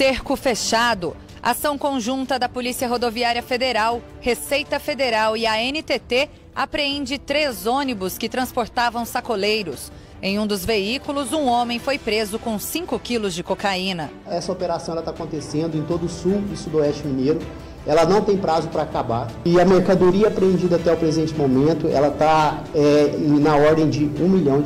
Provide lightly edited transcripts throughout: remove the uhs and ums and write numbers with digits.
Cerco fechado. Ação conjunta da Polícia Rodoviária Federal, Receita Federal e a ANTT apreende 3 ônibus que transportavam sacoleiros. Em um dos veículos, um homem foi preso com 5 quilos de cocaína. Essa operação está acontecendo em todo o sul e sudoeste mineiro. Ela não tem prazo para acabar. E a mercadoria apreendida até o presente momento, ela está na ordem de R$1 milhão.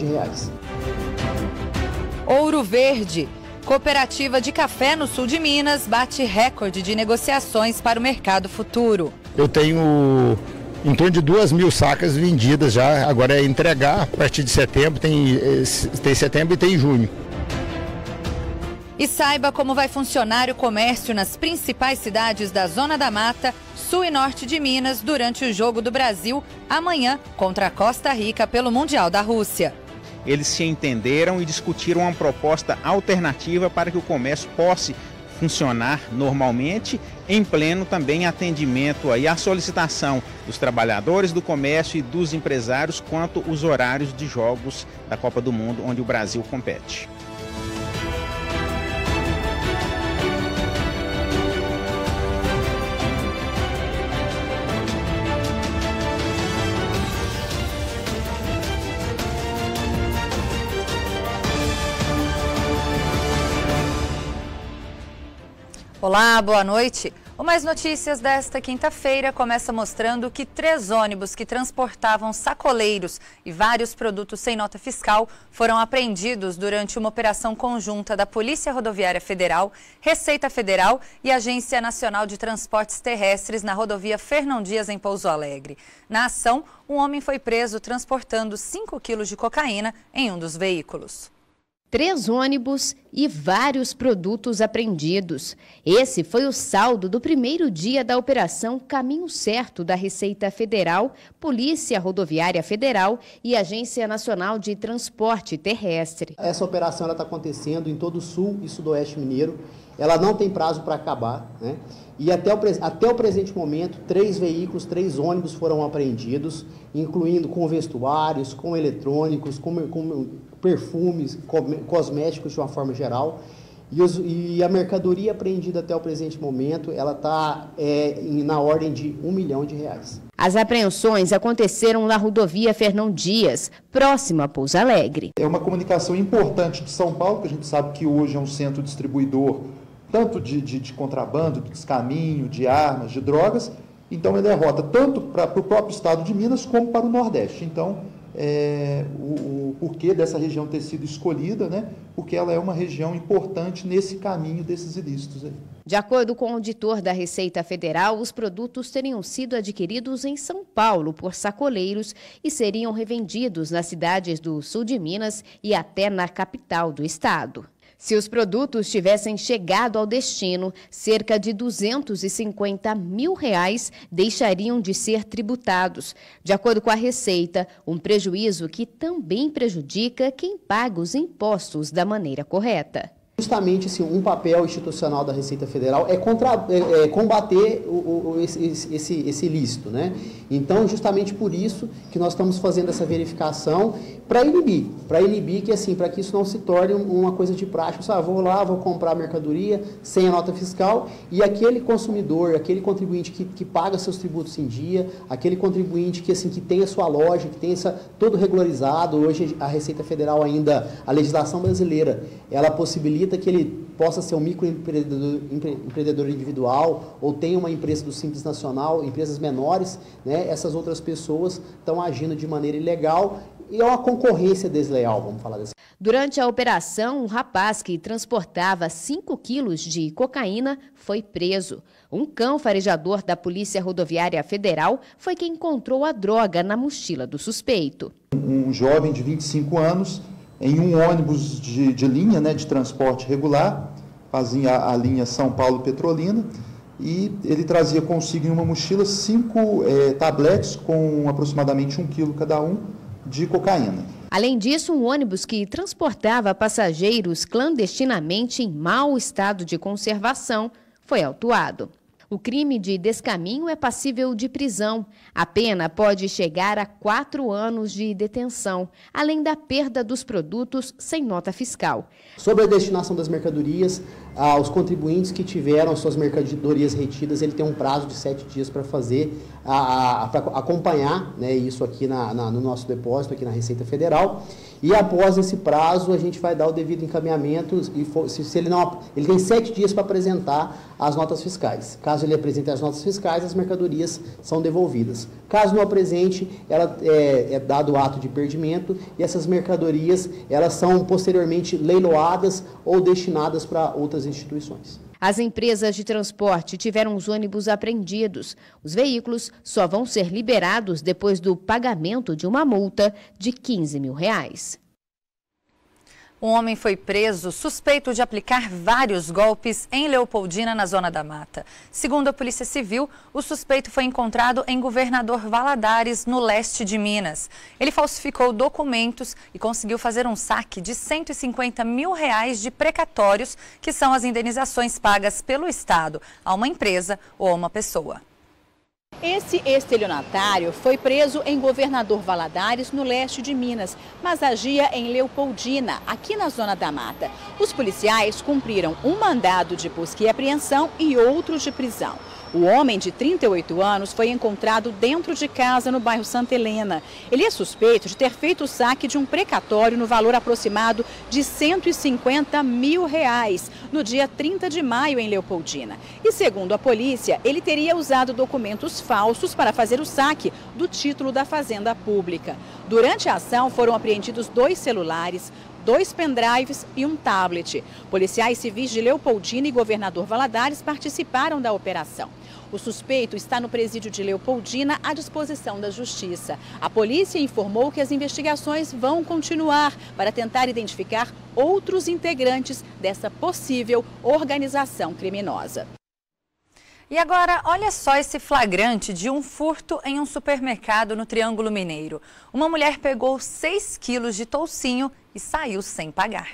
Ouro Verde. Cooperativa de café no sul de Minas bate recorde de negociações para o mercado futuro. Eu tenho em torno de 2.000 sacas vendidas já, agora é entregar a partir de setembro, tem setembro e tem junho. E saiba como vai funcionar o comércio nas principais cidades da Zona da Mata, sul e norte de Minas, durante o Jogo do Brasil, amanhã, contra a Costa Rica pelo Mundial da Rússia. Eles se entenderam e discutiram uma proposta alternativa para que o comércio possa funcionar normalmente, em pleno também atendimento à solicitação dos trabalhadores do comércio e dos empresários quanto os horários de jogos da Copa do Mundo, onde o Brasil compete. Olá, boa noite. O Mais Notícias desta quinta-feira começa mostrando que 3 ônibus que transportavam sacoleiros e vários produtos sem nota fiscal foram apreendidos durante uma operação conjunta da Polícia Rodoviária Federal, Receita Federal e Agência Nacional de Transportes Terrestres na rodovia Fernão Dias, em Pouso Alegre. Na ação, um homem foi preso transportando 5 quilos de cocaína em um dos veículos. 3 ônibus e vários produtos apreendidos. Esse foi o saldo do primeiro dia da Operação Caminho Certo da Receita Federal, Polícia Rodoviária Federal e Agência Nacional de Transporte Terrestre. Essa operação está acontecendo em todo o sul e sudoeste mineiro. Ela não tem prazo para acabar, né? E até o presente momento, 3 veículos, 3 ônibus foram apreendidos, incluindo com vestuários, com eletrônicos, com perfumes, cosméticos de uma forma geral. E a mercadoria apreendida até o presente momento, ela está na ordem de R$1 milhão. As apreensões aconteceram na rodovia Fernão Dias, próxima a Pouso Alegre. É uma comunicação importante de São Paulo, que a gente sabe que hoje é um centro distribuidor tanto de contrabando, de descaminho, de armas, de drogas. Então ele é rota tanto para o próprio estado de Minas como para o Nordeste. Então, o porquê dessa região ter sido escolhida, né? Porque ela é uma região importante nesse caminho desses ilícitos aí. De acordo com o auditor da Receita Federal, os produtos teriam sido adquiridos em São Paulo por sacoleiros e seriam revendidos nas cidades do sul de Minas e até na capital do estado. Se os produtos tivessem chegado ao destino, cerca de R$250 mil deixariam de ser tributados. De acordo com a Receita, um prejuízo que também prejudica quem paga os impostos da maneira correta. Justamente assim, um papel institucional da Receita Federal é combater esse ilícito, né? Então, justamente por isso que nós estamos fazendo essa verificação para inibir que assim, para que isso não se torne uma coisa de prática. Vou lá, vou comprar mercadoria sem a nota fiscal e aquele consumidor, aquele contribuinte que paga seus tributos em dia, aquele contribuinte que tem a sua loja, que tem todo regularizado. Hoje a Receita Federal ainda, a legislação brasileira, ela possibilita que ele possa ser um microempreendedor individual ou tenha uma empresa do Simples Nacional, empresas menores, né? Essas outras pessoas estão agindo de maneira ilegal e é uma concorrência desleal, vamos falar assim. Durante a operação, um rapaz que transportava 5 quilos de cocaína foi preso. Um cão farejador da Polícia Rodoviária Federal foi quem encontrou a droga na mochila do suspeito. Um jovem de 25 anos, em um ônibus de linha, né, de transporte regular, fazia a linha São Paulo-Petrolina, e ele trazia consigo em uma mochila 5 tabletes com aproximadamente 1 quilo cada um de cocaína. Além disso, um ônibus que transportava passageiros clandestinamente em mau estado de conservação foi autuado. O crime de descaminho é passível de prisão. A pena pode chegar a 4 anos de detenção, além da perda dos produtos sem nota fiscal. Sobre a destinação das mercadorias, os contribuintes que tiveram suas mercadorias retidas, ele tem um prazo de 7 dias para fazer, para acompanhar, né, isso aqui no nosso depósito, aqui na Receita Federal. E após esse prazo, a gente vai dar o devido encaminhamento, e se ele não, ele tem 7 dias para apresentar as notas fiscais. Caso ele apresente as notas fiscais, as mercadorias são devolvidas. Caso não apresente, ela é dado o ato de perdimento e essas mercadorias elas são posteriormente leiloadas ou destinadas para outras instituições. As empresas de transporte tiveram os ônibus apreendidos. Os veículos só vão ser liberados depois do pagamento de uma multa de R$15 mil. Um homem foi preso suspeito de aplicar vários golpes em Leopoldina, na Zona da Mata. Segundo a Polícia Civil, o suspeito foi encontrado em Governador Valadares, no leste de Minas. Ele falsificou documentos e conseguiu fazer um saque de R$150 mil de precatórios, que são as indenizações pagas pelo Estado a uma empresa ou a uma pessoa. Esse estelionatário foi preso em Governador Valadares, no leste de Minas, mas agia em Leopoldina, aqui na Zona da Mata. Os policiais cumpriram um mandado de busca e apreensão e outros de prisão. O homem de 38 anos foi encontrado dentro de casa no bairro Santa Helena. Ele é suspeito de ter feito o saque de um precatório no valor aproximado de R$150 mil no dia 30 de maio em Leopoldina. E segundo a polícia, ele teria usado documentos falsos para fazer o saque do título da fazenda pública. Durante a ação foram apreendidos 2 celulares, 2 pendrives e um tablet. Policiais civis de Leopoldina e Governador Valadares participaram da operação. O suspeito está no presídio de Leopoldina à disposição da Justiça. A polícia informou que as investigações vão continuar para tentar identificar outros integrantes dessa possível organização criminosa. E agora, olha só esse flagrante de um furto em um supermercado no Triângulo Mineiro. Uma mulher pegou 6 quilos de toucinho e saiu sem pagar.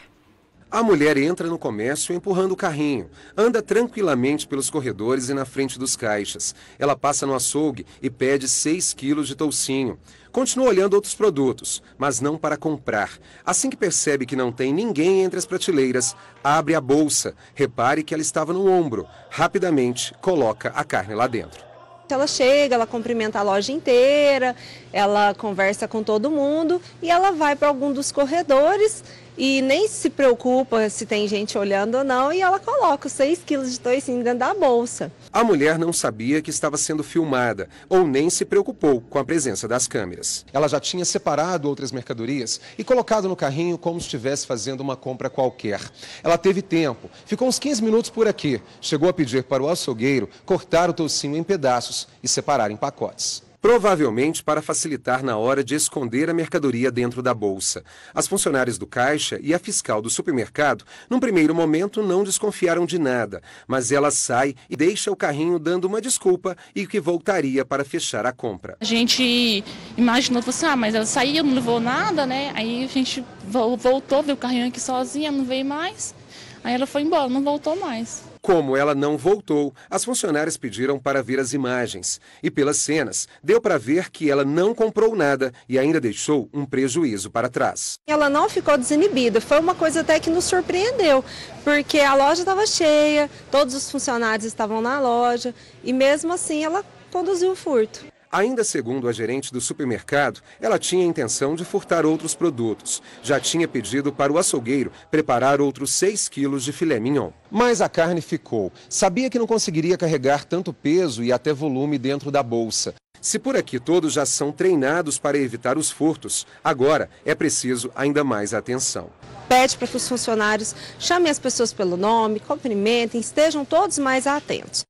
A mulher entra no comércio empurrando o carrinho, anda tranquilamente pelos corredores e na frente dos caixas. Ela passa no açougue e pede 6 quilos de toucinho. Continua olhando outros produtos, mas não para comprar. Assim que percebe que não tem ninguém entre as prateleiras, abre a bolsa. Repare que ela estava no ombro. Rapidamente, coloca a carne lá dentro. Ela chega, ela cumprimenta a loja inteira, ela conversa com todo mundo e ela vai para algum dos corredores e nem se preocupa se tem gente olhando ou não, e ela coloca os 6 quilos de toucinho dentro da bolsa. A mulher não sabia que estava sendo filmada ou nem se preocupou com a presença das câmeras. Ela já tinha separado outras mercadorias e colocado no carrinho como se estivesse fazendo uma compra qualquer. Ela teve tempo, ficou uns 15 minutos por aqui, chegou a pedir para o açougueiro cortar o toucinho em pedaços e separar em pacotes. Provavelmente para facilitar na hora de esconder a mercadoria dentro da bolsa. As funcionárias do caixa e a fiscal do supermercado, num primeiro momento, não desconfiaram de nada, mas ela sai e deixa o carrinho dando uma desculpa e que voltaria para fechar a compra. A gente imaginou, assim, mas ela saiu, não levou nada, né? Aí a gente voltou, viu o carrinho aqui sozinha, não veio mais. Aí ela foi embora, não voltou mais. Como ela não voltou, as funcionárias pediram para ver as imagens. E pelas cenas, deu para ver que ela não comprou nada e ainda deixou um prejuízo para trás. Ela não ficou desinibida, foi uma coisa até que nos surpreendeu, porque a loja estava cheia, todos os funcionários estavam na loja e mesmo assim ela conduziu o furto. Ainda segundo a gerente do supermercado, ela tinha a intenção de furtar outros produtos. Já tinha pedido para o açougueiro preparar outros 6 quilos de filé mignon. Mas a carne ficou. Sabia que não conseguiria carregar tanto peso e até volume dentro da bolsa. Se por aqui todos já são treinados para evitar os furtos, agora é preciso ainda mais atenção. Pede para que os funcionários chamem as pessoas pelo nome, cumprimentem, estejam todos mais atentos.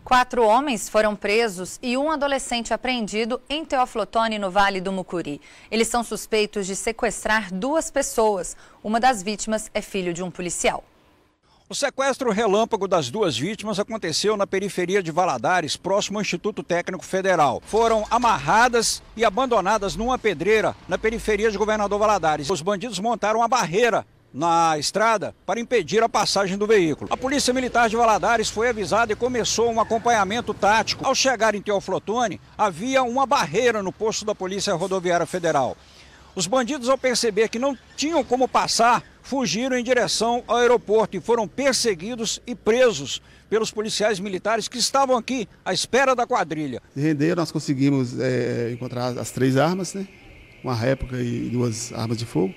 4 homens foram presos e um adolescente apreendido em Teófilo Otoni, no Vale do Mucuri. Eles são suspeitos de sequestrar 2 pessoas. Uma das vítimas é filho de um policial. O sequestro relâmpago das 2 vítimas aconteceu na periferia de Valadares, próximo ao Instituto Técnico Federal. Foram amarradas e abandonadas numa pedreira na periferia de Governador Valadares. Os bandidos montaram uma barreira na estrada para impedir a passagem do veículo. A Polícia Militar de Valadares foi avisada e começou um acompanhamento tático. Ao chegar em Teófilo Otoni, havia uma barreira no posto da Polícia Rodoviária Federal. Os bandidos, ao perceber que não tinham como passar fugiram em direção ao aeroporto e foram perseguidos e presos pelos policiais militares que estavam aqui à espera da quadrilha. De render, nós conseguimos encontrar as 3 armas, né? Uma réplica e 2 armas de fogo.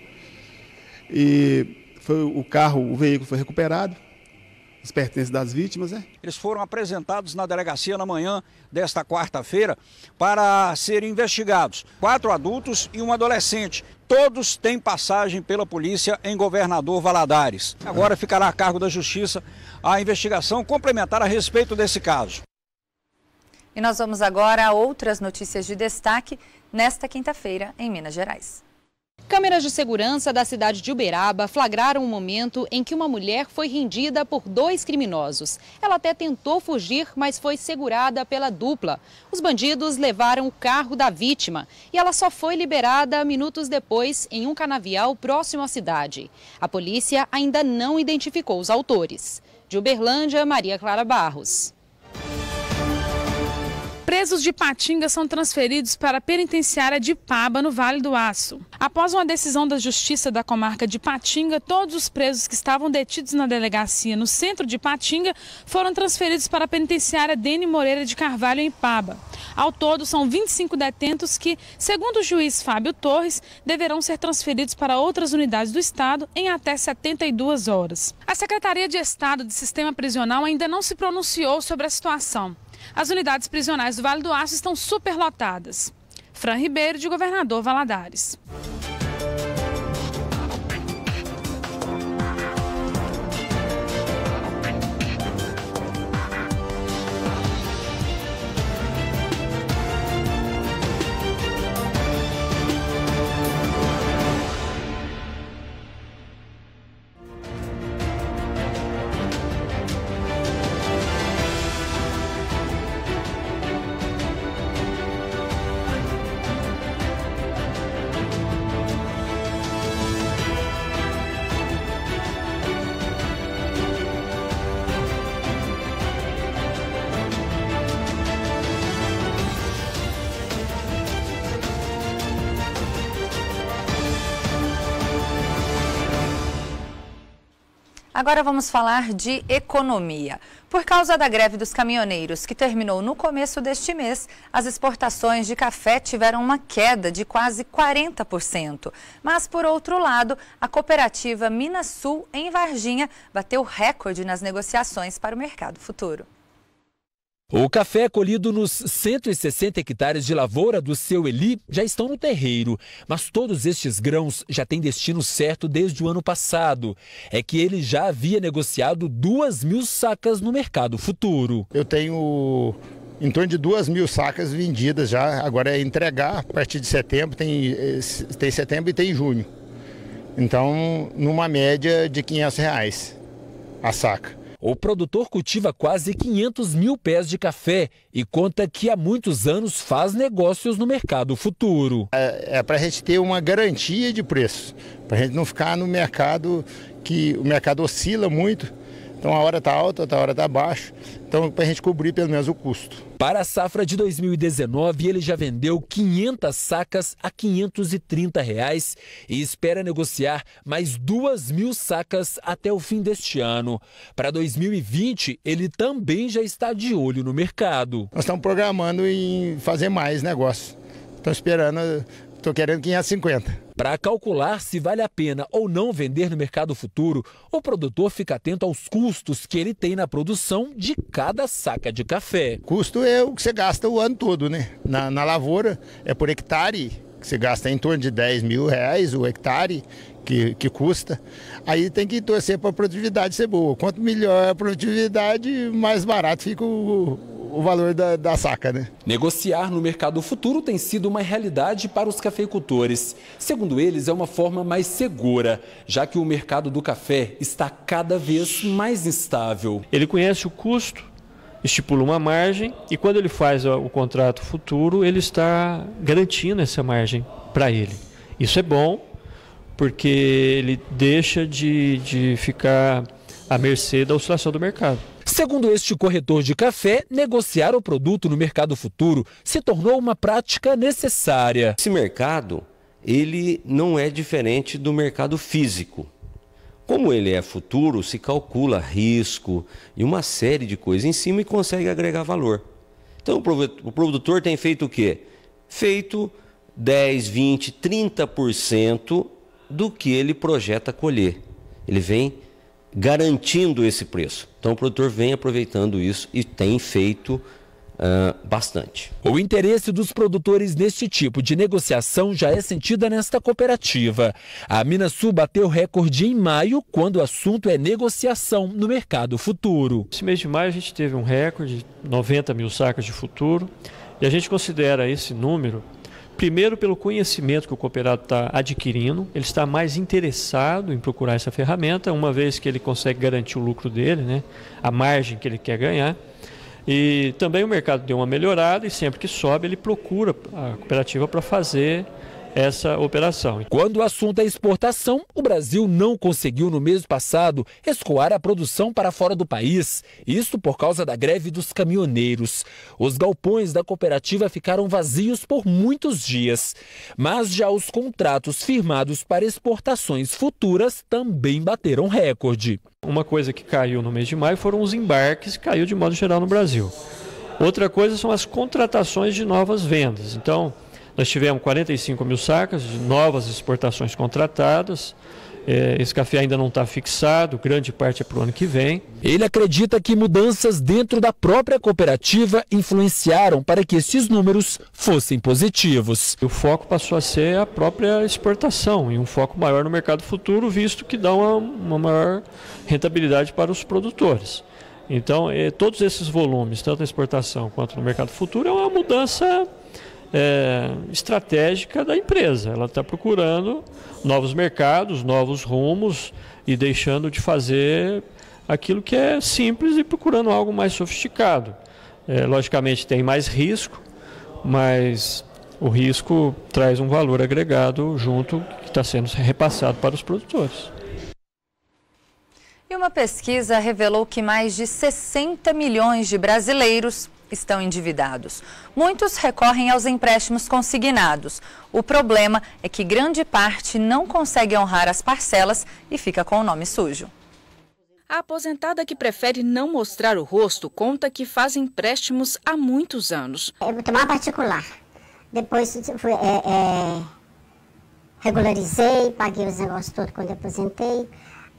E o veículo foi recuperado, os pertences das vítimas, né? Eles foram apresentados na delegacia na manhã desta quarta-feira para serem investigados. 4 adultos e um adolescente. Todos têm passagem pela polícia em Governador Valadares. Agora ficará a cargo da Justiça a investigação complementar a respeito desse caso. E nós vamos agora a outras notícias de destaque nesta quinta-feira em Minas Gerais. Câmeras de segurança da cidade de Uberaba flagraram o momento em que uma mulher foi rendida por 2 criminosos. Ela até tentou fugir, mas foi segurada pela dupla. Os bandidos levaram o carro da vítima e ela só foi liberada minutos depois em um canavial próximo à cidade. A polícia ainda não identificou os autores. De Uberlândia, Maria Clara Barros. Presos de Patinga são transferidos para a penitenciária de Ipaba, no Vale do Aço. Após uma decisão da Justiça da comarca de Patinga, todos os presos que estavam detidos na delegacia no centro de Patinga foram transferidos para a penitenciária Dene Moreira de Carvalho, em Ipaba. Ao todo, são 25 detentos que, segundo o juiz Fábio Torres, deverão ser transferidos para outras unidades do Estado em até 72 horas. A Secretaria de Estado de Sistema Prisional ainda não se pronunciou sobre a situação. As unidades prisionais do Vale do Aço estão superlotadas. Fran Ribeiro, de Governador Valadares. Agora vamos falar de economia. Por causa da greve dos caminhoneiros, que terminou no começo deste mês, as exportações de café tiveram uma queda de quase 40%. Mas, por outro lado, a cooperativa Minas Sul, em Varginha, bateu recorde nas negociações para o mercado futuro. O café colhido nos 160 hectares de lavoura do seu Eli já estão no terreiro, mas todos estes grãos já têm destino certo desde o ano passado. É que ele já havia negociado 2.000 sacas no mercado futuro. Eu tenho em torno de 2.000 sacas vendidas já, agora é entregar a partir de setembro, tem setembro e tem junho. Então, numa média de R$500 a saca. O produtor cultiva quase 500 mil pés de café e conta que há muitos anos faz negócios no mercado futuro. É para a gente ter uma garantia de preço, para a gente não ficar no mercado que o mercado oscila muito. Então a hora está alta, outra hora está baixa, então para a gente cobrir pelo menos o custo. Para a safra de 2019, ele já vendeu 500 sacas a R$530 e espera negociar mais 2.000 sacas até o fim deste ano. Para 2020, ele também já está de olho no mercado. Nós estamos programando em fazer mais negócio. Estou querendo 550. Para calcular se vale a pena ou não vender no mercado futuro, o produtor fica atento aos custos que ele tem na produção de cada saca de café. Custo é o que você gasta o ano todo, né? Na lavoura é por hectare, que você gasta em torno de R$10.000 o hectare que custa. Aí tem que torcer para a produtividade ser boa. Quanto melhor a produtividade, mais barato fica o valor da saca, né? Negociar no mercado futuro tem sido uma realidade para os cafeicultores. Segundo eles, é uma forma mais segura, já que o mercado do café está cada vez mais instável. Ele conhece o custo, estipula uma margem e quando ele faz o contrato futuro, ele está garantindo essa margem para ele. Isso é bom, porque ele deixa de ficar à mercê da oscilação do mercado. Segundo este corretor de café, negociar o produto no mercado futuro se tornou uma prática necessária. Esse mercado, ele não é diferente do mercado físico. Como ele é futuro, se calcula risco e uma série de coisas em cima e consegue agregar valor. Então o produtor tem feito o quê? Feito 10, 20, 30% do que ele projeta colher. Ele vem garantindo esse preço. Então o produtor vem aproveitando isso e tem feito bastante. O interesse dos produtores neste tipo de negociação já é sentida nesta cooperativa. A Minasul bateu recorde em maio quando o assunto é negociação no mercado futuro. Esse mês de maio a gente teve um recorde de 90 mil sacas de futuro e a gente considera esse número, primeiro pelo conhecimento que o cooperado está adquirindo, ele está mais interessado em procurar essa ferramenta, uma vez que ele consegue garantir o lucro dele, né, a margem que ele quer ganhar. E também o mercado deu uma melhorada e sempre que sobe ele procura a cooperativa para fazer essa operação. Quando o assunto é exportação, o Brasil não conseguiu no mês passado escoar a produção para fora do país. Isso por causa da greve dos caminhoneiros. Os galpões da cooperativa ficaram vazios por muitos dias. Mas já os contratos firmados para exportações futuras também bateram recorde. Uma coisa que caiu no mês de maio foram os embarques, caiu de modo geral no Brasil. Outra coisa são as contratações de novas vendas. Então, nós tivemos 45 mil sacas de novas exportações contratadas. Esse café ainda não está fixado, grande parte é para o ano que vem. Ele acredita que mudanças dentro da própria cooperativa influenciaram para que esses números fossem positivos. O foco passou a ser a própria exportação e um foco maior no mercado futuro, visto que dá uma maior rentabilidade para os produtores. Então, todos esses volumes, tanto na exportação quanto no mercado futuro, é uma mudança estratégica da empresa. Ela está procurando novos mercados, novos rumos e deixando de fazer aquilo que é simples e procurando algo mais sofisticado. Logicamente tem mais risco, mas o risco traz um valor agregado junto que está sendo repassado para os produtores. E uma pesquisa revelou que mais de 60 milhões de brasileiros estão endividados. Muitos recorrem aos empréstimos consignados. O problema é que grande parte não consegue honrar as parcelas e fica com o nome sujo. A aposentada que prefere não mostrar o rosto conta que faz empréstimos há muitos anos. Eu vou tomar particular. Depois regularizei, paguei os negócios todos quando eu aposentei.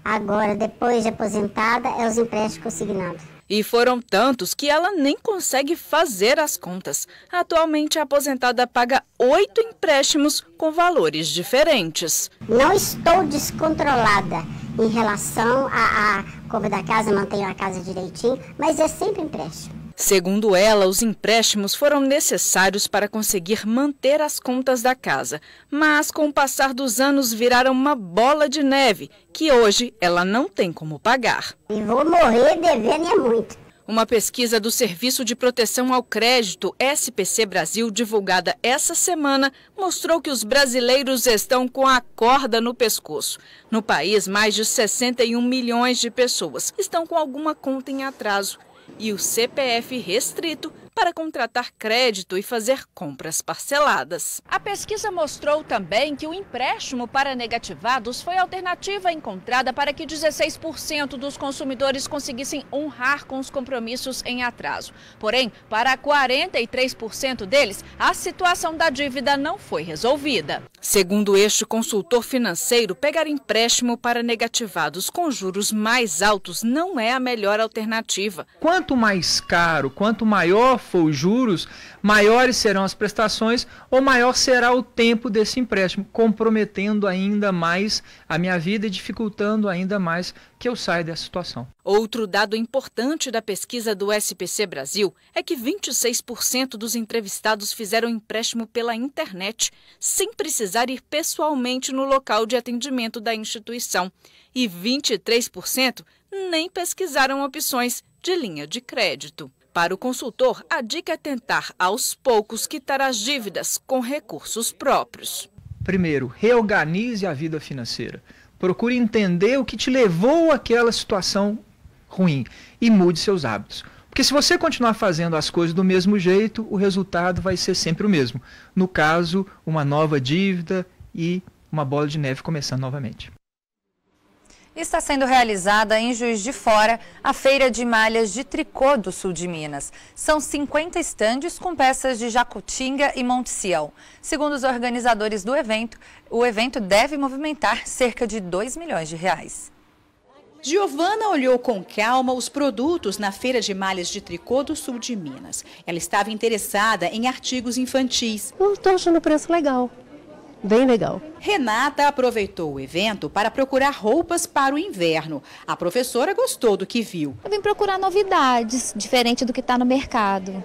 Agora, depois de aposentada, é os empréstimos consignados. E foram tantos que ela nem consegue fazer as contas. Atualmente, a aposentada paga 8 empréstimos com valores diferentes. Não estou descontrolada em relação à compra da casa, mantenho a casa direitinho, mas é sempre empréstimo. Segundo ela, os empréstimos foram necessários para conseguir manter as contas da casa. Mas, com o passar dos anos, viraram uma bola de neve, que hoje ela não tem como pagar. E vou morrer devendo é muito. Uma pesquisa do Serviço de Proteção ao Crédito, SPC Brasil, divulgada essa semana, mostrou que os brasileiros estão com a corda no pescoço. No país, mais de 61 milhões de pessoas estão com alguma conta em atraso e o CPF restrito para contratar crédito e fazer compras parceladas. A pesquisa mostrou também que o empréstimo para negativados foi a alternativa encontrada para que 16% dos consumidores conseguissem honrar com os compromissos em atraso. Porém, para 43% deles, a situação da dívida não foi resolvida. Segundo este consultor financeiro, pegar empréstimo para negativados com juros mais altos não é a melhor alternativa. Quanto mais caro, quanto maior for os juros, maiores serão as prestações ou maior será o tempo desse empréstimo, comprometendo ainda mais a minha vida e dificultando ainda mais que eu saia dessa situação. Outro dado importante da pesquisa do SPC Brasil é que 26% dos entrevistados fizeram empréstimo pela internet, sem precisar ir pessoalmente no local de atendimento da instituição. E 23% nem pesquisaram opções de linha de crédito. Para o consultor, a dica é tentar, aos poucos, quitar as dívidas com recursos próprios. Primeiro, reorganize a vida financeira. Procure entender o que te levou àquela situação ruim e mude seus hábitos. Porque se você continuar fazendo as coisas do mesmo jeito, o resultado vai ser sempre o mesmo. No caso, uma nova dívida e uma bola de neve começando novamente. Está sendo realizada em Juiz de Fora a Feira de Malhas de Tricô do Sul de Minas. São 50 estandes com peças de Jacutinga e Monte Sião. Segundo os organizadores do evento, o evento deve movimentar cerca de R$2 milhões. Giovana olhou com calma os produtos na Feira de Malhas de Tricô do Sul de Minas. Ela estava interessada em artigos infantis. Eu estou achando o preço legal. Bem legal. Renata aproveitou o evento para procurar roupas para o inverno. A professora gostou do que viu. Eu vim procurar novidades, diferente do que está no mercado.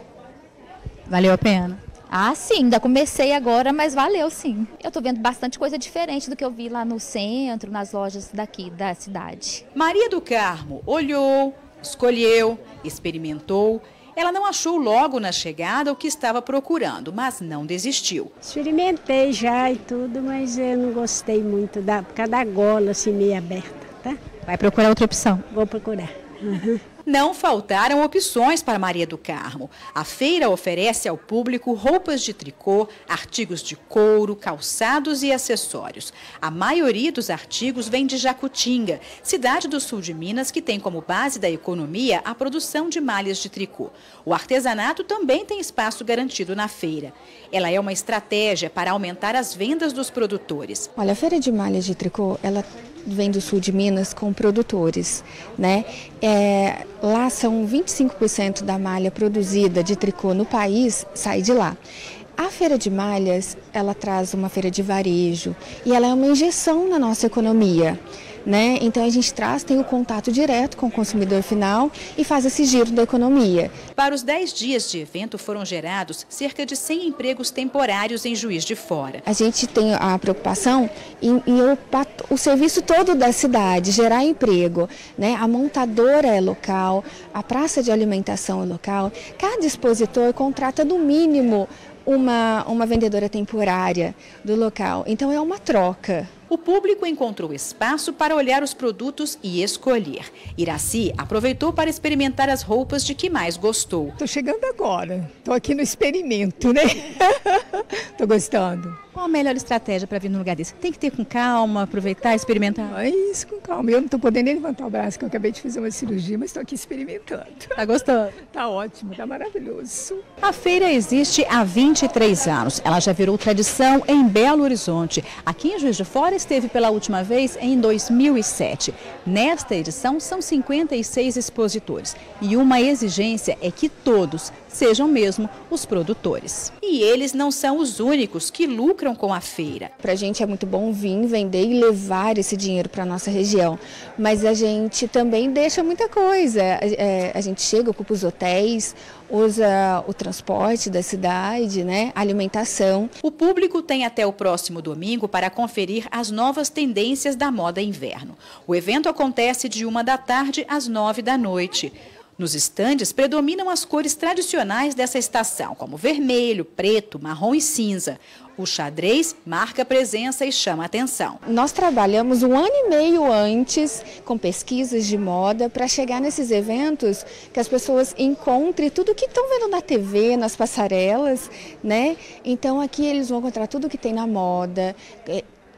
Valeu a pena? Ah, sim, ainda comecei agora, mas valeu sim. Eu estou vendo bastante coisa diferente do que eu vi lá no centro, nas lojas daqui da cidade. Maria do Carmo olhou, escolheu, experimentou. Ela não achou logo na chegada o que estava procurando, mas não desistiu. Experimentei já e tudo, mas eu não gostei muito por causa da gola assim meio aberta, tá? Vai procurar outra opção? Vou procurar. Uhum. Não faltaram opções para Maria do Carmo. A feira oferece ao público roupas de tricô, artigos de couro, calçados e acessórios. A maioria dos artigos vem de Jacutinga, cidade do sul de Minas que tem como base da economia a produção de malhas de tricô. O artesanato também tem espaço garantido na feira. Ela é uma estratégia para aumentar as vendas dos produtores. Olha, a Feira de Malhas de Tricô, ela vem do sul de Minas com produtores, né? Lá são 25% da malha produzida de tricô no país sai de lá. A Feira de Malhas, ela traz uma feira de varejo e ela é uma injeção na nossa economia, né? Então a gente tem o contato direto com o consumidor final e faz esse giro da economia. Para os 10 dias de evento foram gerados cerca de 100 empregos temporários em Juiz de Fora. A gente tem a preocupação em o serviço todo da cidade, gerar emprego, né? A montadora é local, a praça de alimentação é local, cada expositor contrata no mínimo uma vendedora temporária do local, então é uma troca. O público encontrou espaço para olhar os produtos e escolher. Iraci aproveitou para experimentar as roupas de que mais gostou. Estou chegando agora, estou aqui no experimento, né? Estou gostando. Qual a melhor estratégia para vir num lugar desse? Tem que ter com calma, aproveitar, experimentar? É isso, com calma. Eu não estou podendo nem levantar o braço, que eu acabei de fazer uma cirurgia, mas estou aqui experimentando. Tá gostando? Tá ótimo, tá maravilhoso. A feira existe há 23 anos. Ela já virou tradição em Belo Horizonte. Aqui em Juiz de Fora esteve pela última vez em 2007. Nesta edição são 56 expositores. E uma exigência é que todos sejam mesmo os produtores. E eles não são os únicos que lucram com a feira. Para a gente é muito bom vir, vender e levar esse dinheiro para a nossa região, mas a gente também deixa muita coisa. A gente chega, ocupa os hotéis, usa o transporte da cidade, né? Alimentação. O público tem até o próximo domingo para conferir as novas tendências da moda inverno. O evento acontece de 13h às 21h. Nos estandes predominam as cores tradicionais dessa estação, como vermelho, preto, marrom e cinza. O xadrez marca presença e chama atenção. Nós trabalhamos 1 ano e meio antes com pesquisas de moda para chegar nesses eventos que as pessoas encontrem tudo que estão vendo na TV, nas passarelas, né? Então aqui eles vão encontrar tudo que tem na moda.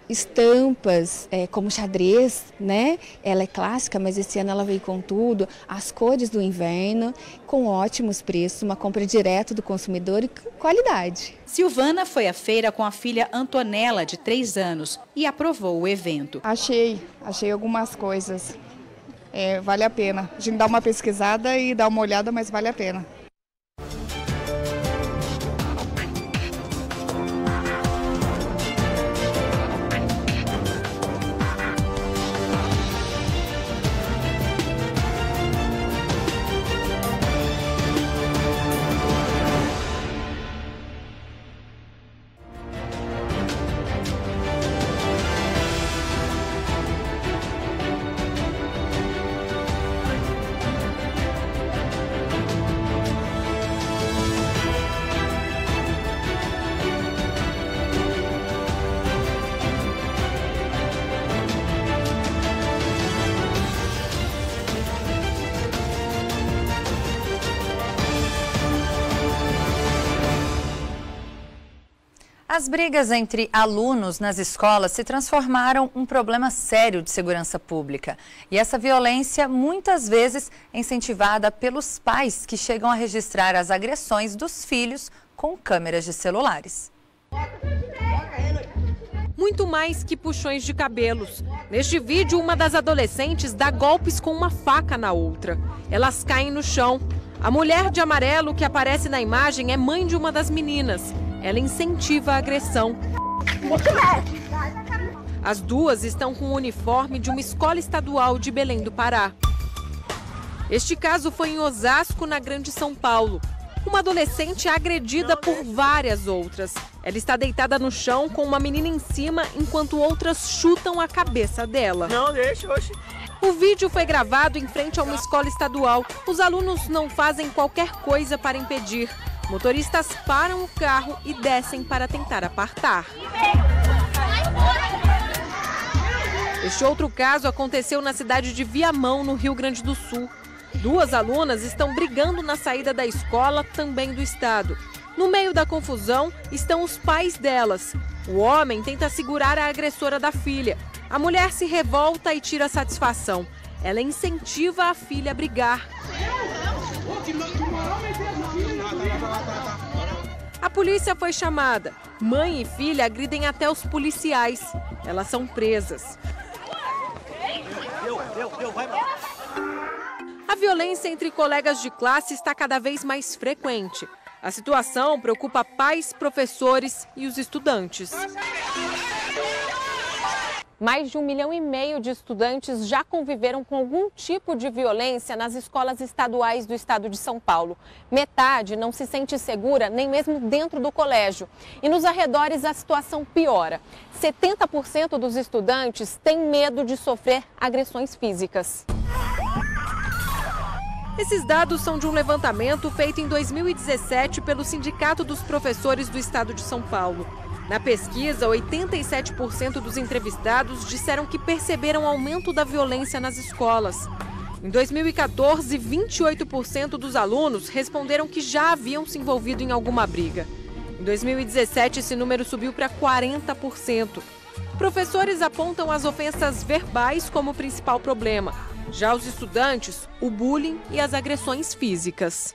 Estampas como xadrez, né? Ela é clássica, mas esse ano ela veio com tudo. As cores do inverno, com ótimos preços, uma compra direto do consumidor e com qualidade. Silvana foi à feira com a filha Antonella, de 3 anos, e aprovou o evento. Achei algumas coisas. Vale a pena. A gente dá uma pesquisada e dá uma olhada, mas vale a pena. As brigas entre alunos nas escolas se transformaram em um problema sério de segurança pública. E essa violência, muitas vezes, é incentivada pelos pais que chegam a registrar as agressões dos filhos com câmeras de celulares. Muito mais que puxões de cabelos. Neste vídeo, uma das adolescentes dá golpes com uma faca na outra. Elas caem no chão. A mulher de amarelo que aparece na imagem é mãe de uma das meninas. Ela incentiva a agressão. As duas estão com o uniforme de uma escola estadual de Belém do Pará. Este caso foi em Osasco, na Grande São Paulo. Uma adolescente é agredida por várias outras. Ela está deitada no chão com uma menina em cima, enquanto outras chutam a cabeça dela. Não, deixa, oxe. O vídeo foi gravado em frente a uma escola estadual. Os alunos não fazem qualquer coisa para impedir. Motoristas param o carro e descem para tentar apartar. Este outro caso aconteceu na cidade de Viamão, no Rio Grande do Sul. Duas alunas estão brigando na saída da escola, também do estado. No meio da confusão estão os pais delas. O homem tenta segurar a agressora da filha. A mulher se revolta e tira satisfação. Ela incentiva a filha a brigar. A polícia foi chamada. Mãe e filha agridem até os policiais. Elas são presas. A violência entre colegas de classe está cada vez mais frequente. A situação preocupa pais, professores e os estudantes. Mais de 1,5 milhão de estudantes já conviveram com algum tipo de violência nas escolas estaduais do estado de São Paulo. Metade não se sente segura nem mesmo dentro do colégio. E nos arredores a situação piora. 70% dos estudantes têm medo de sofrer agressões físicas. Esses dados são de um levantamento feito em 2017 pelo Sindicato dos Professores do Estado de São Paulo. Na pesquisa, 87% dos entrevistados disseram que perceberam aumento da violência nas escolas. Em 2014, 28% dos alunos responderam que já haviam se envolvido em alguma briga. Em 2017, esse número subiu para 40%. Professores apontam as ofensas verbais como o principal problema. Já os estudantes, o bullying e as agressões físicas.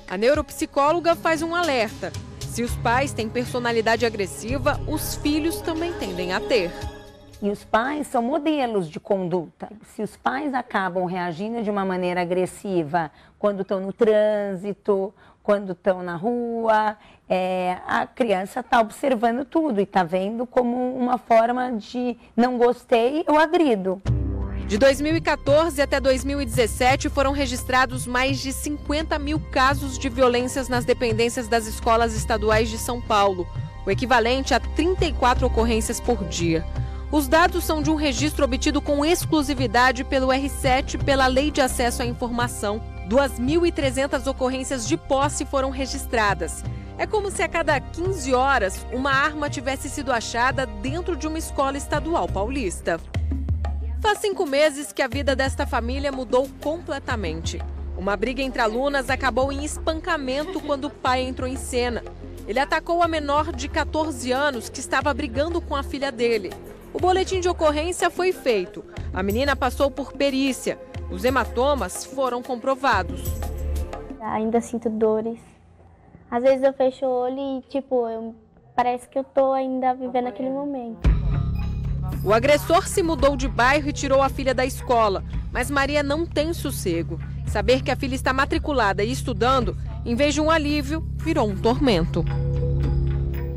A neuropsicóloga faz um alerta. Se os pais têm personalidade agressiva, os filhos também tendem a ter. E os pais são modelos de conduta. Se os pais acabam reagindo de uma maneira agressiva quando estão no trânsito, quando estão na rua, a criança está observando tudo e está vendo como uma forma de não gostei, eu agrido. De 2014 até 2017, foram registrados mais de 50 mil casos de violências nas dependências das escolas estaduais de São Paulo, o equivalente a 34 ocorrências por dia. Os dados são de um registro obtido com exclusividade pelo R7 pela Lei de Acesso à Informação. 2.300 ocorrências de posse foram registradas. É como se a cada 15 horas uma arma tivesse sido achada dentro de uma escola estadual paulista. Faz 5 meses que a vida desta família mudou completamente. Uma briga entre alunas acabou em espancamento quando o pai entrou em cena. Ele atacou a menor de 14 anos que estava brigando com a filha dele. O boletim de ocorrência foi feito. A menina passou por perícia. Os hematomas foram comprovados. Ainda sinto dores. Às vezes eu fecho o olho e, parece que eu tô ainda vivendo aquele momento. O agressor se mudou de bairro e tirou a filha da escola, mas Maria não tem sossego. Saber que a filha está matriculada e estudando, em vez de um alívio, virou um tormento.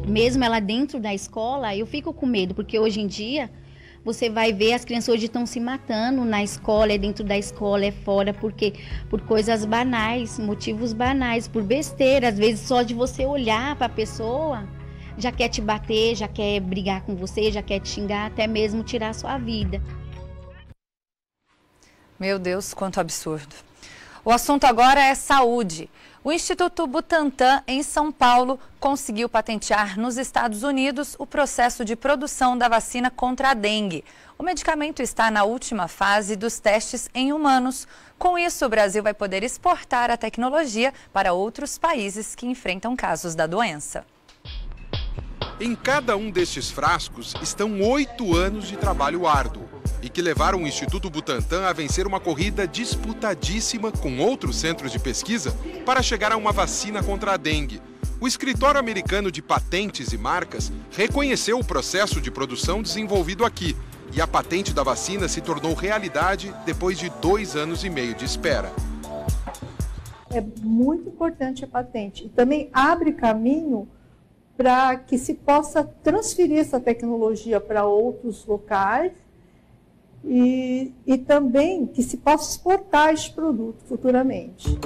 Mesmo ela dentro da escola, eu fico com medo, porque hoje em dia você vai ver as crianças hoje estão se matando na escola, é dentro da escola, é fora, porque por coisas banais, motivos banais, por besteira, às vezes só de você olhar para a pessoa já quer te bater, já quer brigar com você, já quer te xingar, até mesmo tirar a sua vida. Meu Deus, quanto absurdo. O assunto agora é saúde. O Instituto Butantan, em São Paulo, conseguiu patentear nos Estados Unidos o processo de produção da vacina contra a dengue. O medicamento está na última fase dos testes em humanos. Com isso, o Brasil vai poder exportar a tecnologia para outros países que enfrentam casos da doença. Em cada um destes frascos estão 8 anos de trabalho árduo e que levaram o Instituto Butantan a vencer uma corrida disputadíssima com outros centros de pesquisa para chegar a uma vacina contra a dengue. O Escritório Americano de Patentes e Marcas reconheceu o processo de produção desenvolvido aqui e a patente da vacina se tornou realidade depois de 2 anos e meio de espera. É muito importante a patente e também abre caminho para que se possa transferir essa tecnologia para outros locais e também que se possa exportar esse produto futuramente.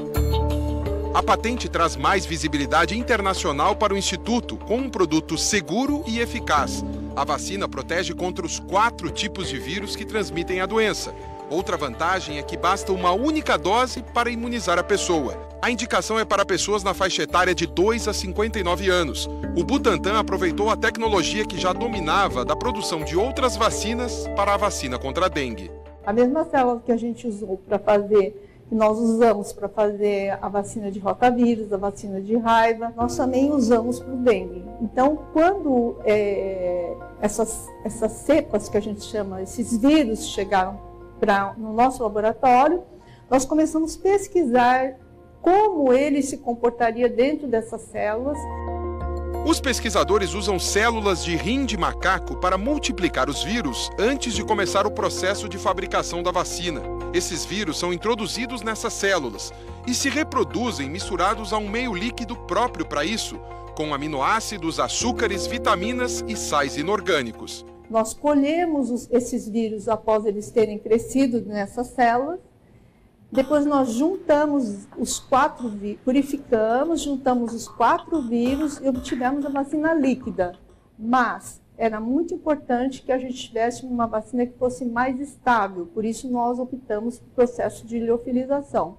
A patente traz mais visibilidade internacional para o Instituto, com um produto seguro e eficaz. A vacina protege contra os 4 tipos de vírus que transmitem a doença. Outra vantagem é que basta uma única dose para imunizar a pessoa. A indicação é para pessoas na faixa etária de 2 a 59 anos. O Butantan aproveitou a tecnologia que já dominava da produção de outras vacinas para a vacina contra a dengue. A mesma célula que a gente usou para fazer, que nós usamos para fazer a vacina de rotavírus, a vacina de raiva, nós também usamos para o dengue. Então, quando essas cepas que a gente chama, esses vírus chegaram no nosso laboratório, nós começamos a pesquisar como ele se comportaria dentro dessas células. Os pesquisadores usam células de rim de macaco para multiplicar os vírus antes de começar o processo de fabricação da vacina. Esses vírus são introduzidos nessas células e se reproduzem misturados a um meio líquido próprio para isso, com aminoácidos, açúcares, vitaminas e sais inorgânicos. Nós colhemos esses vírus após eles terem crescido nessas células. Depois nós juntamos os 4 vírus, purificamos, juntamos os 4 vírus e obtivemos a vacina líquida. Mas era muito importante que a gente tivesse uma vacina que fosse mais estável, por isso nós optamos pelo processo de liofilização.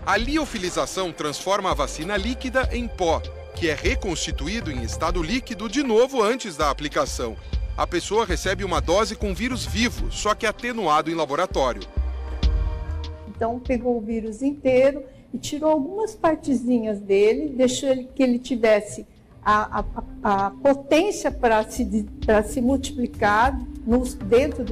A liofilização transforma a vacina líquida em pó, que é reconstituído em estado líquido de novo antes da aplicação. A pessoa recebe uma dose com vírus vivo, só que atenuado em laboratório. Então, pegou o vírus inteiro e tirou algumas partezinhas dele, deixou que ele tivesse a potência para se multiplicar dentro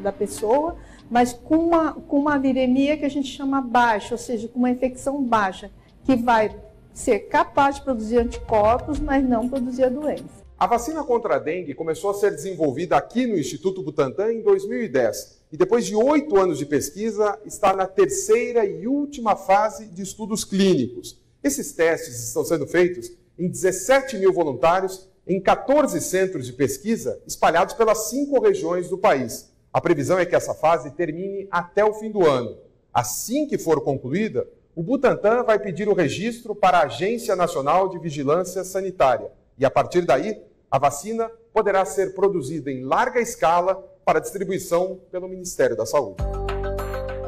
da pessoa, mas com uma viremia que a gente chama baixa, ou seja, com uma infecção baixa, que vai ser capaz de produzir anticorpos, mas não produzir a doença. A vacina contra a dengue começou a ser desenvolvida aqui no Instituto Butantan em 2010 e depois de 8 anos de pesquisa está na 3ª e última fase de estudos clínicos. Esses testes estão sendo feitos em 17 mil voluntários em 14 centros de pesquisa espalhados pelas 5 regiões do país. A previsão é que essa fase termine até o fim do ano. Assim que for concluída, o Butantan vai pedir o registro para a Agência Nacional de Vigilância Sanitária e, a partir daí, a vacina poderá ser produzida em larga escala para distribuição pelo Ministério da Saúde.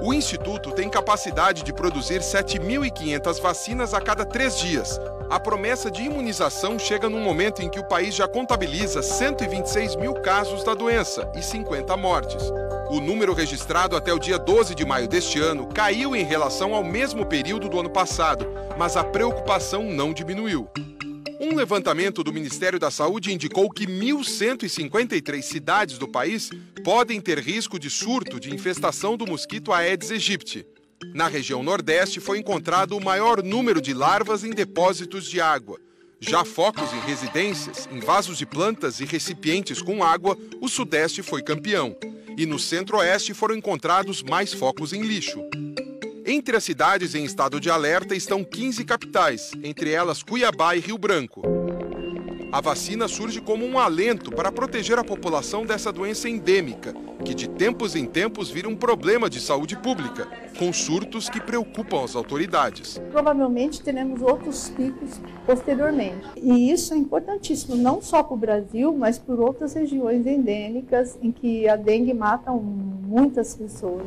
O Instituto tem capacidade de produzir 7.500 vacinas a cada 3 dias. A promessa de imunização chega num momento em que o país já contabiliza 126 mil casos da doença e 50 mortes. O número registrado até o dia 12 de maio deste ano caiu em relação ao mesmo período do ano passado, mas a preocupação não diminuiu. Um levantamento do Ministério da Saúde indicou que 1.153 cidades do país podem ter risco de surto de infestação do mosquito Aedes aegypti. Na região Nordeste foi encontrado o maior número de larvas em depósitos de água. Já focos em residências, em vasos de plantas e recipientes com água, o Sudeste foi campeão. E no Centro-Oeste foram encontrados mais focos em lixo. Entre as cidades em estado de alerta estão 15 capitais, entre elas Cuiabá e Rio Branco. A vacina surge como um alento para proteger a população dessa doença endêmica, que de tempos em tempos vira um problema de saúde pública, com surtos que preocupam as autoridades. Provavelmente teremos outros picos posteriormente. E isso é importantíssimo, não só para o Brasil, mas por outras regiões endêmicas em que a dengue mata muitas pessoas.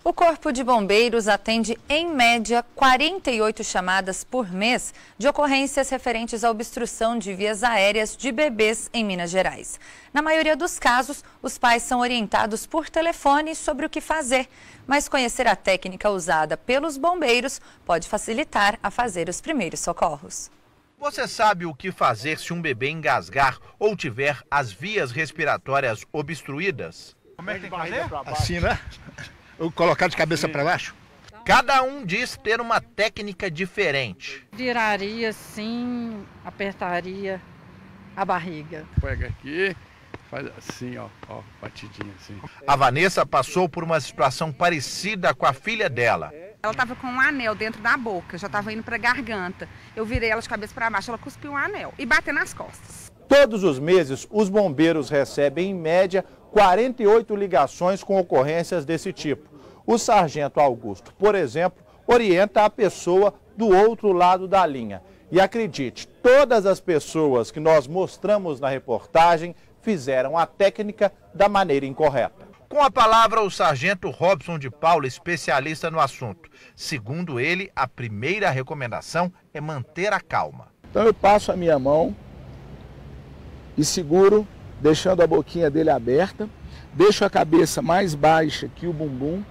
O Corpo de Bombeiros atende, em média, 48 chamadas por mês de ocorrências referentes à obstrução de vias aéreas de bebês em Minas Gerais. Na maioria dos casos, os pais são orientados por telefone sobre o que fazer, mas conhecer a técnica usada pelos bombeiros pode facilitar a fazer os primeiros socorros. Você sabe o que fazer se um bebê engasgar ou tiver as vias respiratórias obstruídas? Como é que tem que fazer? Assim, né? Colocar de cabeça para baixo? Cada um diz ter uma técnica diferente. Viraria assim, apertaria a barriga. Pega aqui, faz assim, ó, batidinha assim. A Vanessa passou por uma situação parecida com a filha dela. Ela estava com um anel dentro da boca, já estava indo para a garganta. Eu virei ela de cabeça para baixo, ela cuspiu um anel e bateu nas costas. Todos os meses, os bombeiros recebem, em média, 48 ligações com ocorrências desse tipo. O sargento Augusto, por exemplo, orienta a pessoa do outro lado da linha. E acredite, todas as pessoas que nós mostramos na reportagem fizeram a técnica da maneira incorreta. Com a palavra, o sargento Robson de Paula, especialista no assunto. Segundo ele, a primeira recomendação é manter a calma. Então eu passo a minha mão e seguro, deixando a boquinha dele aberta, deixo a cabeça mais baixa que o bumbum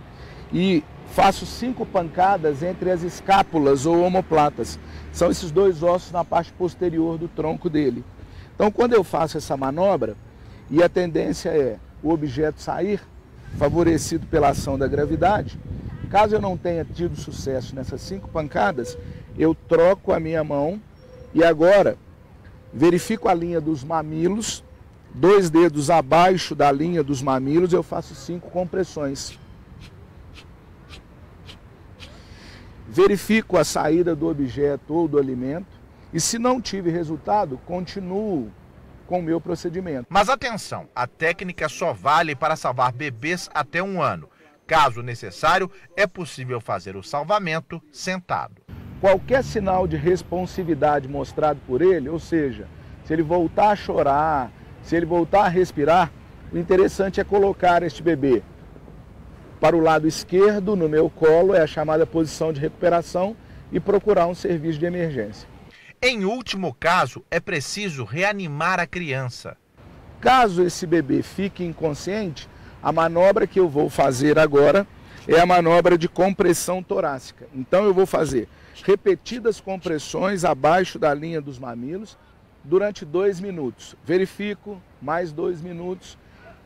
e faço 5 pancadas entre as escápulas ou omoplatas. São esses 2 ossos na parte posterior do tronco dele. Então, quando eu faço essa manobra, e a tendência é o objeto sair, favorecido pela ação da gravidade, caso eu não tenha tido sucesso nessas 5 pancadas, eu troco a minha mão e agora verifico a linha dos mamilos, 2 dedos abaixo da linha dos mamilos, eu faço 5 compressões. Verifico a saída do objeto ou do alimento e, se não tive resultado, continuo com o meu procedimento. Mas atenção, a técnica só vale para salvar bebês até 1 ano. Caso necessário, é possível fazer o salvamento sentado. Qualquer sinal de responsividade mostrado por ele, ou seja, se ele voltar a chorar, se ele voltar a respirar, o interessante é colocar este bebê para o lado esquerdo, no meu colo, é a chamada posição de recuperação, e procurar um serviço de emergência. Em último caso, é preciso reanimar a criança. Caso esse bebê fique inconsciente, a manobra que eu vou fazer agora é a manobra de compressão torácica. Então eu vou fazer repetidas compressões abaixo da linha dos mamilos durante 2 minutos. Verifico, mais 2 minutos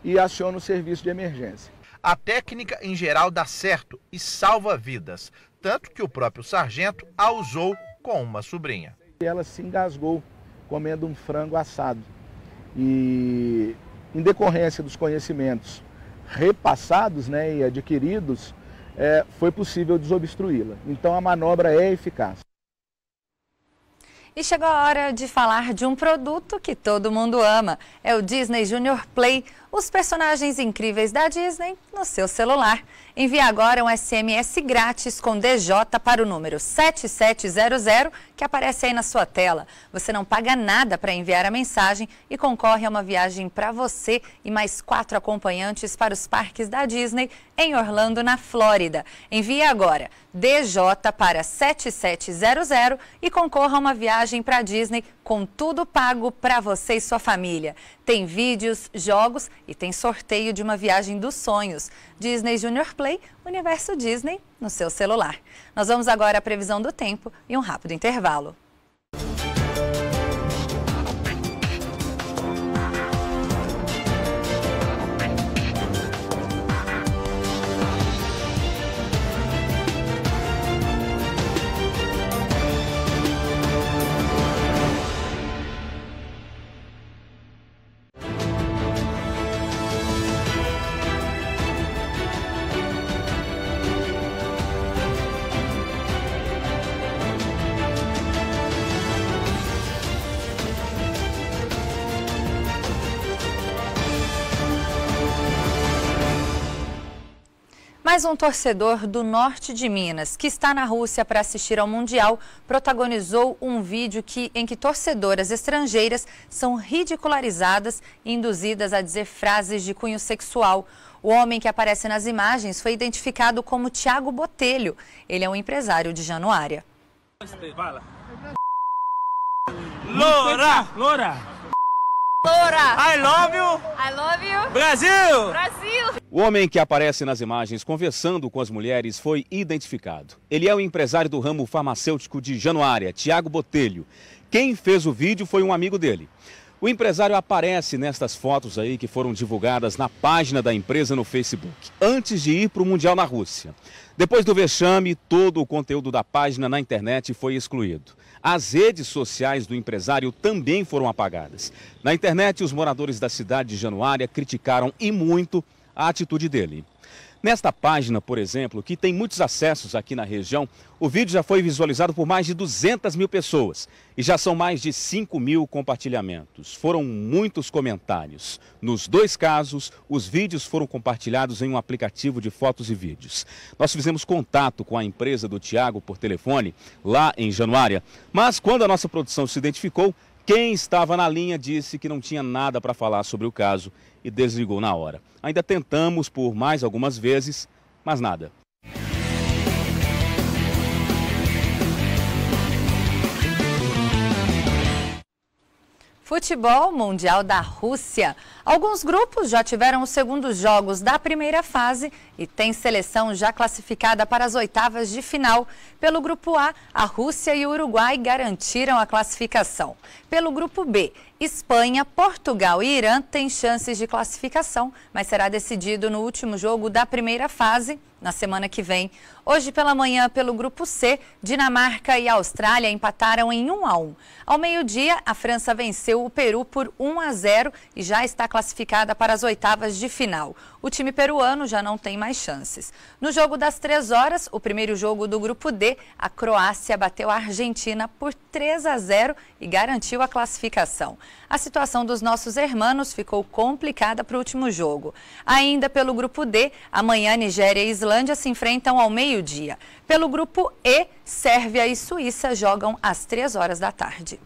e aciono o serviço de emergência. A técnica, em geral, dá certo e salva vidas, tanto que o próprio sargento a usou com uma sobrinha. Ela se engasgou comendo um frango assado e, em decorrência dos conhecimentos repassados, né, e adquiridos, foi possível desobstruí-la. Então a manobra é eficaz. E chegou a hora de falar de um produto que todo mundo ama. É o Disney Junior Play, os personagens incríveis da Disney no seu celular. Envie agora um SMS grátis com DJ para o número 7700 que aparece aí na sua tela. Você não paga nada para enviar a mensagem e concorre a uma viagem para você e mais 4 acompanhantes para os parques da Disney em Orlando, na Flórida. Envie agora DJ para 7700 e concorra a uma viagem para a Disney com tudo pago para você e sua família. Tem vídeos, jogos e tem sorteio de uma viagem dos sonhos. Disney Junior Play, Universo Disney no seu celular. Nós vamos agora à previsão do tempo e um rápido intervalo. Mais um torcedor do norte de Minas, que está na Rússia para assistir ao Mundial, protagonizou um vídeo em que torcedoras estrangeiras são ridicularizadas e induzidas a dizer frases de cunho sexual. O homem que aparece nas imagens foi identificado como Tiago Botelho. Ele é um empresário de Januária. Loura! Loura! Loura! I love you! I love you! Brasil! Brasil! O homem que aparece nas imagens conversando com as mulheres foi identificado. Ele é o empresário do ramo farmacêutico de Januária, Tiago Botelho. Quem fez o vídeo foi um amigo dele. O empresário aparece nestas fotos aí que foram divulgadas na página da empresa no Facebook, antes de ir para o Mundial na Rússia. Depois do vexame, todo o conteúdo da página na internet foi excluído. As redes sociais do empresário também foram apagadas. Na internet, os moradores da cidade de Januária criticaram e muito a atitude dele. Nesta página, por exemplo, que tem muitos acessos aqui na região, o vídeo já foi visualizado por mais de 200 mil pessoas e já são mais de 5 mil compartilhamentos. Foram muitos comentários. Nos dois casos, os vídeos foram compartilhados em um aplicativo de fotos e vídeos. Nós fizemos contato com a empresa do Tiago por telefone, lá em Januária, mas quando a nossa produção se identificou, quem estava na linha disse que não tinha nada para falar sobre o caso e desligou na hora. Ainda tentamos por mais algumas vezes, mas nada. Futebol Mundial da Rússia. Alguns grupos já tiveram os segundos jogos da primeira fase e tem seleção já classificada para as oitavas de final. Pelo grupo A, a Rússia e o Uruguai garantiram a classificação. Pelo grupo B, Espanha, Portugal e Irã têm chances de classificação, mas será decidido no último jogo da primeira fase, na semana que vem. Hoje pela manhã, pelo grupo C, Dinamarca e Austrália empataram em 1-1. Ao meio-dia, a França venceu o Peru por 1-0 e já está classificada para as oitavas de final. O time peruano já não tem mais chances. No jogo das 3 horas, o primeiro jogo do grupo D, a Croácia bateu a Argentina por 3-0 e garantiu a classificação. A situação dos nossos hermanos ficou complicada para o último jogo. Ainda pelo grupo D, amanhã Nigéria e Islândia se enfrentam ao meio-dia. Pelo grupo E, Sérvia e Suíça jogam às 3 horas da tarde.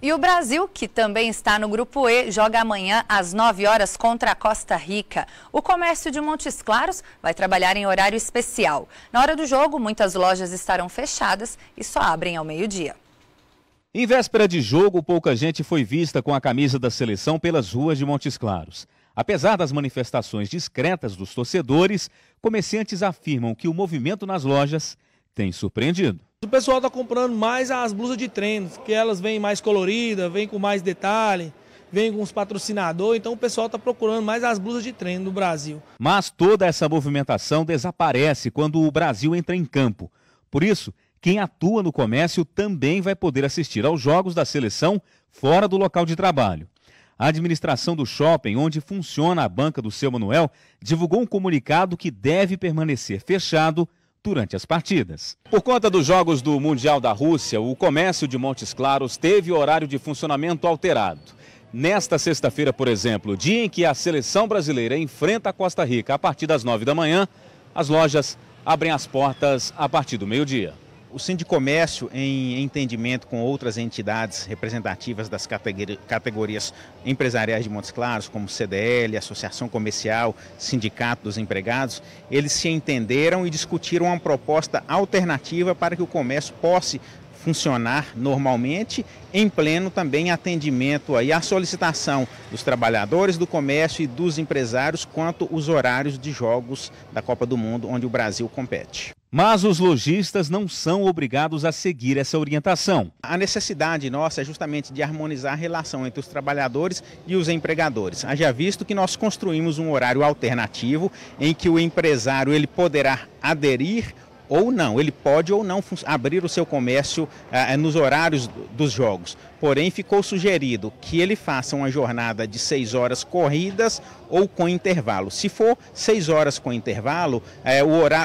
E o Brasil, que também está no grupo E, joga amanhã às 9 horas contra a Costa Rica. O comércio de Montes Claros vai trabalhar em horário especial. Na hora do jogo, muitas lojas estarão fechadas e só abrem ao meio-dia. Em véspera de jogo, pouca gente foi vista com a camisa da seleção pelas ruas de Montes Claros. Apesar das manifestações discretas dos torcedores, comerciantes afirmam que o movimento nas lojas tem surpreendido. O pessoal está comprando mais as blusas de treino, que elas vêm mais coloridas, vêm com mais detalhe, vêm com os patrocinadores, então o pessoal está procurando mais as blusas de treino no Brasil. Mas toda essa movimentação desaparece quando o Brasil entra em campo. Por isso, quem atua no comércio também vai poder assistir aos jogos da seleção fora do local de trabalho. A administração do shopping, onde funciona a banca do Seu Manuel, divulgou um comunicado que deve permanecer fechado durante as partidas. Por conta dos jogos do Mundial da Rússia, o comércio de Montes Claros teve o horário de funcionamento alterado. Nesta sexta-feira, por exemplo, dia em que a seleção brasileira enfrenta a Costa Rica a partir das 9 da manhã, as lojas abrem as portas a partir do meio-dia. O Sindicomércio, em entendimento com outras entidades representativas das categorias empresariais de Montes Claros, como CDL, Associação Comercial, Sindicato dos Empregados, eles se entenderam e discutiram uma proposta alternativa para que o comércio possa funcionar normalmente, em pleno também atendimento aí à solicitação dos trabalhadores do comércio e dos empresários quanto os horários de jogos da Copa do Mundo, onde o Brasil compete. Mas os lojistas não são obrigados a seguir essa orientação. A necessidade nossa é justamente de harmonizar a relação entre os trabalhadores e os empregadores. Haja visto que nós construímos um horário alternativo em que o empresário ele poderá aderir ou não, ele pode ou não abrir o seu comércio nos horários dos jogos. Porém, ficou sugerido que ele faça uma jornada de 6 horas corridas ou com intervalo. Se for 6 horas com intervalo,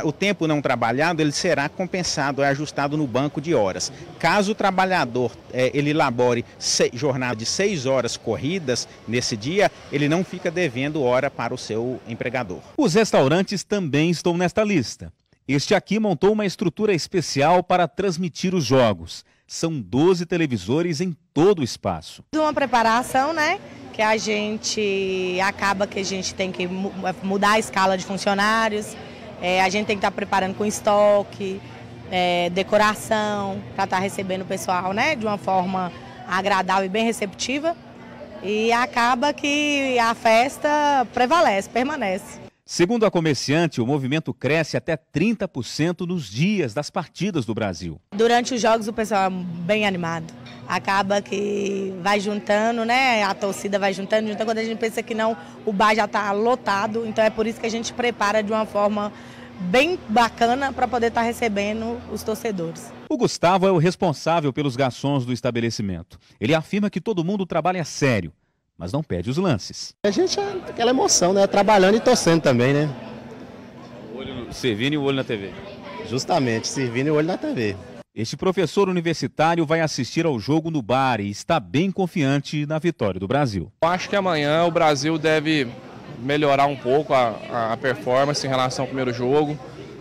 o tempo não trabalhado ele será compensado, ajustado no banco de horas. Caso o trabalhador ele elabore jornada de 6 horas corridas nesse dia, ele não fica devendo hora para o seu empregador. Os restaurantes também estão nesta lista. Este aqui montou uma estrutura especial para transmitir os jogos. São 12 televisores em todo o espaço. Uma preparação, né? que a gente acaba que a gente tem que mudar a escala de funcionários, a gente tem que estar preparando com estoque, decoração, para estar recebendo o pessoal, né, de uma forma agradável e bem receptiva, e acaba que a festa prevalece, permanece. Segundo a comerciante, o movimento cresce até 30% nos dias das partidas do Brasil. Durante os jogos o pessoal é bem animado. Acaba que vai juntando, né? A torcida vai juntando. Então quando a gente pensa que não, o bar já está lotado. Então é por isso que a gente prepara de uma forma bem bacana para poder estar recebendo os torcedores. O Gustavo é o responsável pelos garçons do estabelecimento. Ele afirma que todo mundo trabalha sério, mas não perde os lances. A gente aquela emoção, né? Trabalhando e torcendo também, né? Servindo e o olho na TV. Justamente, servindo e o olho na TV. Este professor universitário vai assistir ao jogo no bar e está bem confiante na vitória do Brasil. Acho que amanhã o Brasil deve melhorar um pouco a performance em relação ao primeiro jogo.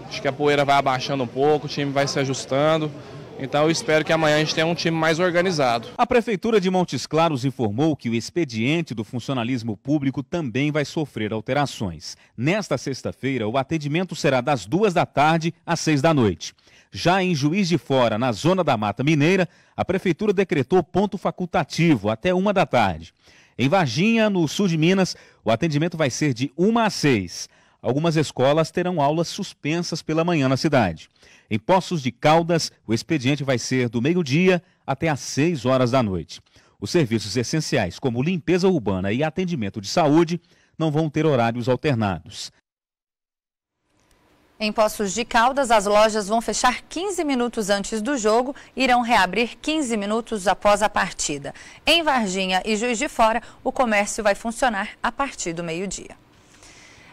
Acho que a poeira vai abaixando um pouco, o time vai se ajustando. Então eu espero que amanhã a gente tenha um time mais organizado. A Prefeitura de Montes Claros informou que o expediente do funcionalismo público também vai sofrer alterações. Nesta sexta-feira, o atendimento será das 2 da tarde às 6 da noite. Já em Juiz de Fora, na zona da Mata Mineira, a Prefeitura decretou ponto facultativo até 1 da tarde. Em Varginha, no sul de Minas, o atendimento vai ser de 1 às 6. Algumas escolas terão aulas suspensas pela manhã na cidade. Em Poços de Caldas, o expediente vai ser do meio-dia até às 6 horas da noite. Os serviços essenciais, como limpeza urbana e atendimento de saúde, não vão ter horários alternados. Em Poços de Caldas, as lojas vão fechar 15 minutos antes do jogo e irão reabrir 15 minutos após a partida. Em Varginha e Juiz de Fora, o comércio vai funcionar a partir do meio-dia.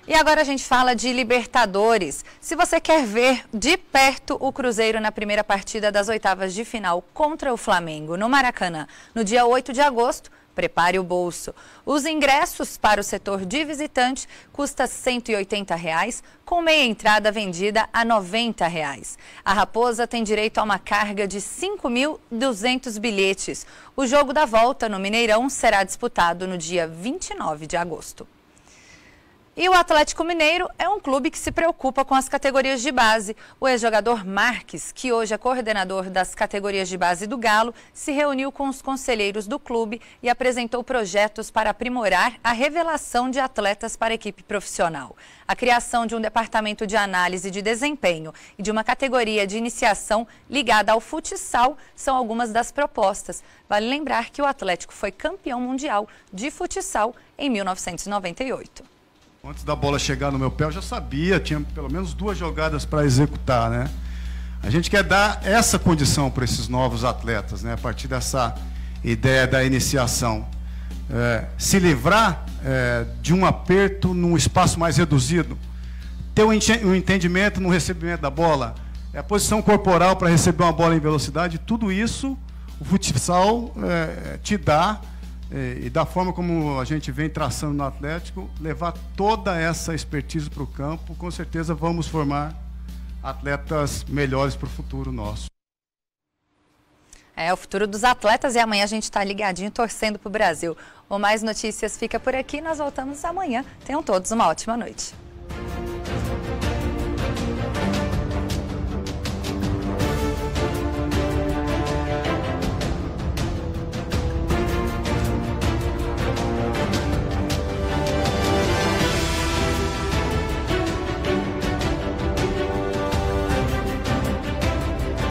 E agora a gente fala de Libertadores. Se você quer ver de perto o Cruzeiro na primeira partida das oitavas de final contra o Flamengo no Maracanã, no dia 8 de agosto, prepare o bolso. Os ingressos para o setor de visitante custam R$ 180, com meia entrada vendida a R$ 90. A Raposa tem direito a uma carga de 5.200 bilhetes. O jogo da volta no Mineirão será disputado no dia 29 de agosto. E o Atlético Mineiro é um clube que se preocupa com as categorias de base. O ex-jogador Marques, que hoje é coordenador das categorias de base do Galo, se reuniu com os conselheiros do clube e apresentou projetos para aprimorar a revelação de atletas para a equipe profissional. A criação de um departamento de análise de desempenho e de uma categoria de iniciação ligada ao futsal são algumas das propostas. Vale lembrar que o Atlético foi campeão mundial de futsal em 1998. Antes da bola chegar no meu pé, eu já sabia, tinha pelo menos 2 jogadas para executar, né? A gente quer dar essa condição para esses novos atletas, né? A partir dessa ideia da iniciação. Se livrar de um aperto num espaço mais reduzido, ter um entendimento no recebimento da bola, a posição corporal para receber uma bola em velocidade, tudo isso o futsal te dá. E da forma como a gente vem traçando no Atlético, levar toda essa expertise para o campo, com certeza vamos formar atletas melhores para o futuro nosso. É o futuro dos atletas e amanhã a gente está ligadinho torcendo para o Brasil. O Mais Notícias fica por aqui, nós voltamos amanhã. Tenham todos uma ótima noite.